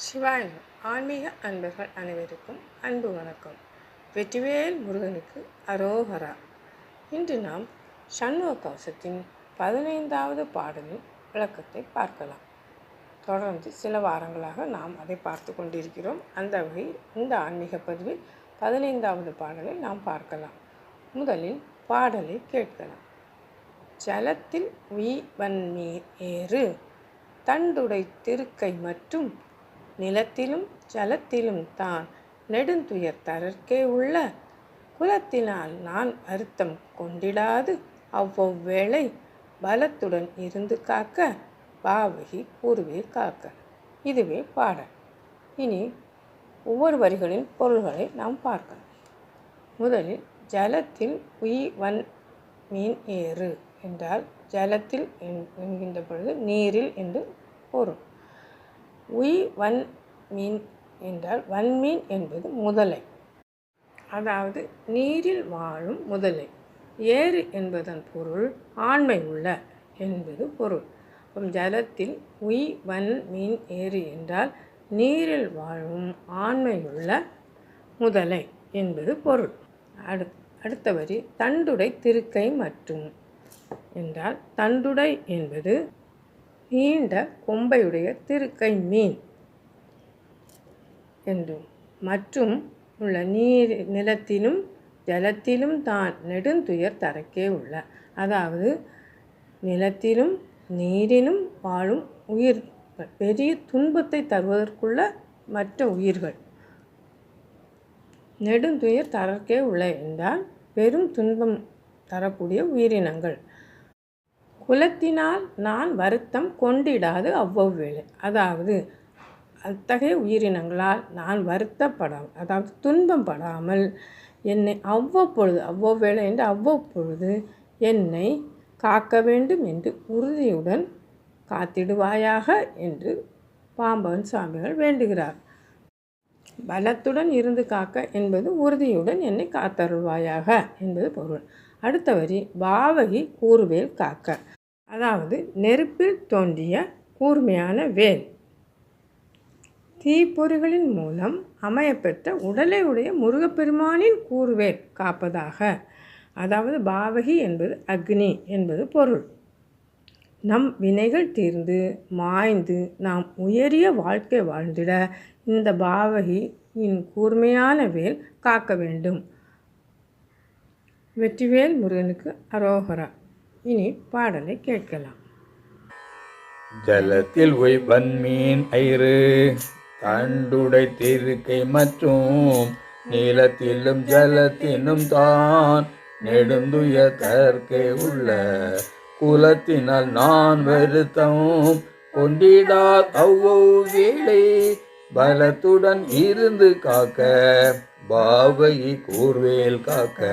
சிவாயம் ஆன்மீக அன்பர்கள் அனைவருக்கும் அன்பு வணக்கம். வெற்றிவேல் முருகனுக்கு அரோகரா. இன்று நாம் சண்முக கவசத்தின் 15வது பாடலின் விளக்கத்தை பார்க்கலாம். தொடர்ந்து சில வாரங்களாக நாம் அதை பார்த்து கொண்டிருக்கிறோம். அந்த வகையில் இந்த ஆன்மீக பதிவில் 15வது பாடலை நாம் பார்க்கலாம். முதலில் பாடலை கேட்கலாம். ஜலத்தில் உய்வன்மீர் ஏறு தண்டுடை திருக்கை மற்றும் நிலத்திலும் ஜலத்திலும் தான் நெடுந்துயர் தரற்கே உள்ள குலத்தினால் நான் வருத்தம் கொண்டிடாது அவ்வொவ்வேளை பலத்துடன் இருந்து காக்க பாவகி கூறுவே காக்க. இதுவே பாடல். இனி ஒவ்வொரு வரிகளின் பொருள்களை நாம் பார்க்கலாம். முதலில் ஜலத்தில் உய்வன் மீன் ஏறு என்றால் ஜலத்தில் என்கின்ற பொழுது நீரில் என்று பொருள். உய்வன் மீன் என்றால் வன்மீன் என்பது முதலை, அதாவது நீரில் வாழும் முதலை. ஏறு என்பதன் பொருள் ஆண்மை உள்ள என்பது பொருள். ஜலத்தில் உய்வன் மீன் ஏறு என்றால் நீரில் வாழும் ஆண்மையுள்ள முதலை என்பது பொருள். அடுத்த வரி தண்டுடை திருக்கை மற்றும் என்றால் தண்டுடை என்பது நீண்ட கொம்பையுடைய திருக்கை மீன் என்றும் மற்றும் உள்ள நிலத்திலும் ஜலத்திலும் தான் நெடுந்துயர் தரக்கே உள்ள, அதாவது நிலத்திலும் நீரிலும் வாழும் உயிர் பெரிய துன்பத்தை தருவதற்குள்ள மற்ற உயிர்கள். நெடுந்துயர் தரக்கே உள்ள என்றால் பெரும் துன்பம் தரக்கூடிய உயிரினங்கள். குலத்தினால் நான் வருத்தம் கொண்டிடாது அவ்வொவ்வேளை, அதாவது அத்தகைய உயிரினங்களால் நான் வருத்தப்படாமல், அதாவது துன்பம் படாமல் என்னை அவ்வொவ்வேளை என்று அவ்வப்பொழுது என்னை காக்க வேண்டும் என்று உறுதியுடன் காத்திடுவாயாக என்று பாம்பன் சுவாமிகள் வேண்டுகிறார். பலத்துடன் இருந்து காக்க என்பது உறுதியுடன் என்னை காத்தருள்வாயாக என்பது பொருள். அடுத்த வரி பாவகி கூறுவேல் காக்க, அதாவது நெருப்பில் தோன்றிய கூர்மையான வேல். தீப்பொறிகளின் மூலம் அமையப்பெற்ற உடலை உடைய முருகப்பெருமானின் கூறுவேல் காப்பதாக, அதாவது பாவகி என்பது அக்னி என்பது பொருள். நம் வினைகள் தீர்ந்து மாய்ந்து நாம் உயரிய வாழ்க்கை வாழ்ந்திட இந்த பாவகியின் கூர்மையான வேல் காக்க வேண்டும். வெற்றிவேல் முருகனுக்கு அரோகரா. இனி பாடலை கேட்கலாம். ஜலத்தில் உய்வன் மீன் ஐறு தண்டுடை திருக்கை மற்றும் நீலத்திலும் ஜலத்திலும் தான் நெடுந்துய தற்கே உள்ள குலத்தினால் நான் வருத்தம் கொண்டிடா அவ்வொவ்வேளை பலத்துடன் இருந்து காக்க பாவகி கூர்வேல் காக்க.